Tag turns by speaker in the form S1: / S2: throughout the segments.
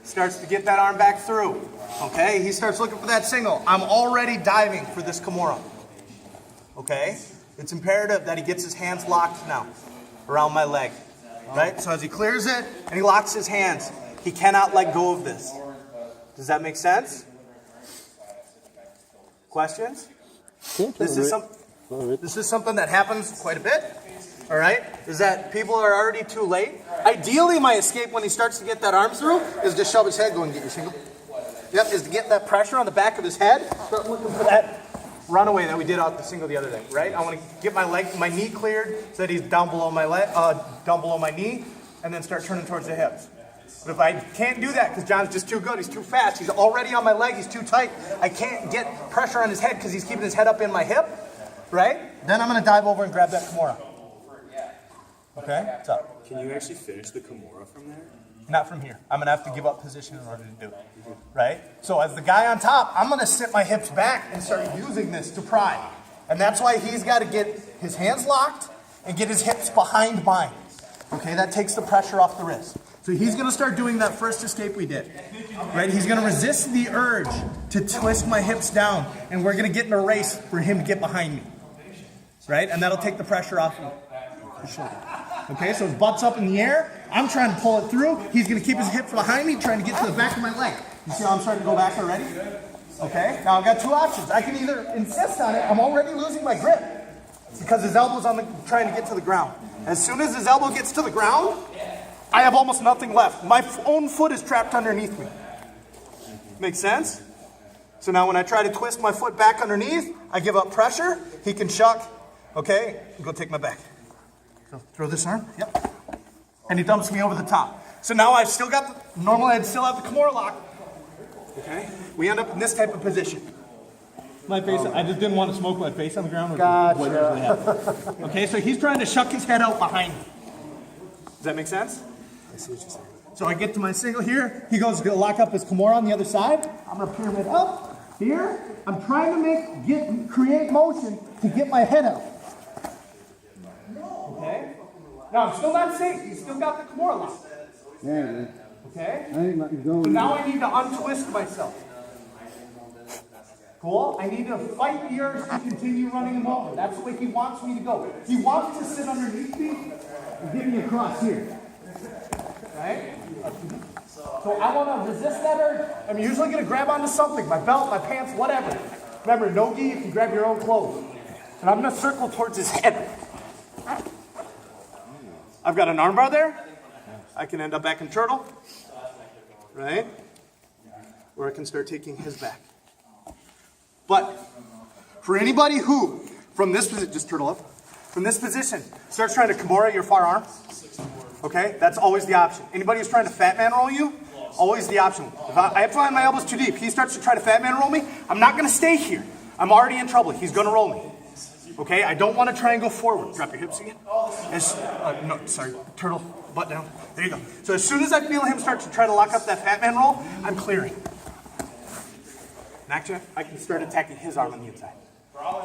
S1: starts to get that arm back through. Okay, he starts looking for that single. I'm already diving for this Kimura. Okay, it's imperative that he gets his hands locked now around my leg. Right, so as he clears it and he locks his hands, he cannot let go of this. Does that make sense? Questions? This is something that happens quite a bit. All right, is that people are already too late. Ideally, my escape when he starts to get that arm through is to shove his head, go and get your single. Yep, is to get that pressure on the back of his head. Start looking for that runaway that we did off the single the other day, right? I want to get my knee cleared so that he's down below my leg, down below my knee, and then start turning towards the hips. But if I can't do that because John's just too good, he's too fast, he's already on my leg, he's too tight, I can't get pressure on his head because he's keeping his head up in my hip, right? Then I'm going to dive over and grab that Kimura. Okay, what's up?
S2: Can you actually finish the Kimura from there?
S1: Not from here. I'm going to have to give up position in order to do it, right? So as the guy on top, I'm going to sit my hips back and start using this to pry. And that's why he's got to get his hands locked and get his hips behind mine. Okay, that takes the pressure off the wrist. So he's going to start doing that first escape we did, right? He's going to resist the urge to twist my hips down, and we're going to get in a race for him to get behind me, right? And that'll take the pressure off his shoulder. Okay, so his butt's up in the air. I'm trying to pull it through. He's going to keep his hips behind me, trying to get to the back of my leg. You see how I'm starting to go back already? Okay, now I've got two options. I can either insist on it. I'm already losing my grip because his elbow's trying to get to the ground. As soon as his elbow gets to the ground, I have almost nothing left. My own foot is trapped underneath me. Make sense? So now when I try to twist my foot back underneath, I give up pressure. He can shuck. Okay, go take my back. Throw this arm, yep. And he dumps me over the top. So now I've still got normally I'd still have the Kimura lock. Okay, we end up in this type of position. My face, I just didn't want to smoke my face on the ground. Gotcha. Okay, so he's trying to shuck his head out behind me. Does that make sense? I see what you're saying. So I get to my single here. He goes to lock up his Kimura on the other side. I'm going to pyramid up here. I'm trying to create motion to get my head out. Okay? Now I'm still not safe. He's still got the Kimura lock.
S3: Yeah.
S1: Okay?
S3: I ain't letting go.
S1: So now I need to untwist myself. Cool? I need to fight the urge to continue running him over. That's the way he wants me to go. He wants to sit underneath me and get me across here. Right? So I want to resist that urge. I'm usually going to grab onto something, my belt, my pants, whatever. Remember, no gi, you can grab your own clothes. And I'm going to circle towards his head. I've got an armbar there. I can end up back in turtle. Right? Or I can start taking his back. But for anybody who, from this position, just turtle up, from this position, starts trying to Kimura your far arm, okay, that's always the option. Anybody who's trying to fat man roll you, always the option. If I have to line my elbows too deep, he starts to try to fat man roll me, I'm not going to stay here. I'm already in trouble. He's going to roll me. Okay, I don't want to try and go forward. Drop your hips again. No, sorry, turtle, butt down. There you go. So as soon as I feel him start to try to lock up that fat man roll, I'm clearing. And actually, I can start attacking his arm on the inside.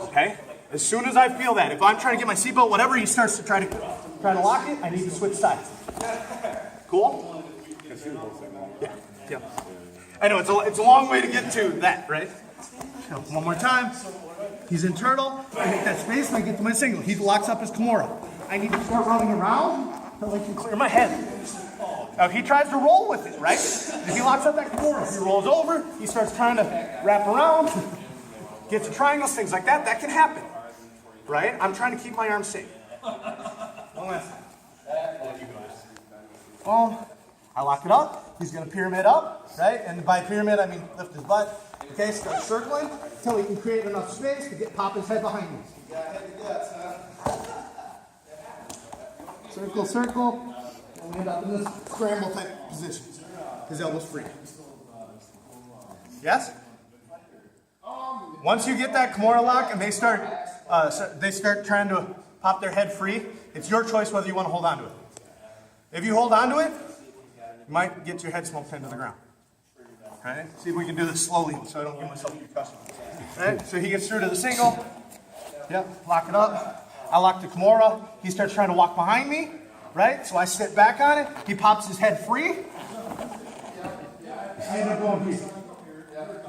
S1: Okay? As soon as I feel that, if I'm trying to get my seatbelt, whatever, he starts to try to lock it, I need to switch sides. Cool? Yeah. I know, it's a long way to get to that, right? So, one more time. He's in turtle. I hit that space and I get to my single. He locks up his Kimura. I need to start running around until I can clear my head. Now, if he tries to roll with it, right? If he locks up that Kimura, he rolls over, he starts trying to wrap around, gets to triangles, things like that. That can happen, right? I'm trying to keep my arm safe. One last time. Boom. I lock it up. He's going to pyramid up, right? And by pyramid, I mean lift his butt. Okay, start circling until he can create enough space to pop his head behind me. Circle, circle. And we end up in this scramble type position. His elbow's free. Yes? Once you get that Kimura lock and they start trying to pop their head free, it's your choice whether you want to hold on to it. If you hold on to it, you might get your head smoked into the ground. Right? See if we can do this slowly so I don't give myself a concussion. Right? So he gets through to the single. Yep, lock it up. I lock the Kimura. He starts trying to walk behind me. Right? So I sit back on it. He pops his head free. I end up going here.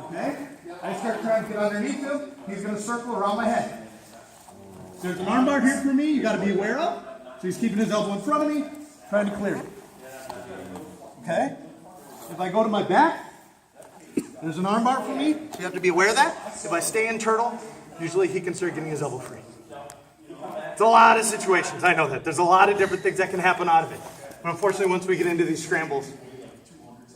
S1: Okay? I start trying to get underneath him. He's going to circle around my head. There's an armbar here for me you got to be aware of. So he's keeping his elbow in front of me, trying to clear it. Okay? If I go to my back, there's an armbar for me. So you have to be aware of that. If I stay in turtle, usually he can start getting his elbow free. It's a lot of situations. I know that. There's a lot of different things that can happen out of it. But unfortunately, once we get into these scrambles,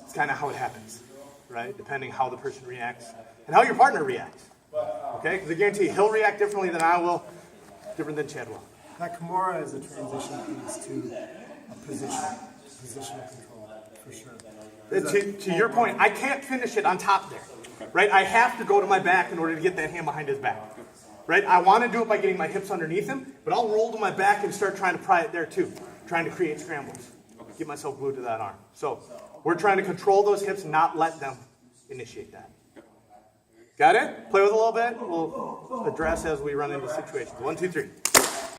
S1: it's kind of how it happens, right? Depending how the person reacts and how your partner reacts. Okay? Because I guarantee you, he'll react differently than I will, different than Chad will.
S3: That Kimura is a transition piece to a positional control, for sure.
S1: To your point, I can't finish it on top there, right? I have to go to my back in order to get that hand behind his back, right? I want to do it by getting my hips underneath him, but I'll roll to my back and start trying to pry it there too, trying to create scrambles, get myself glued to that arm. So we're trying to control those hips, not let them initiate that. Got it? Play with it a little bit. We'll address as we run into situations. 1, 2, 3.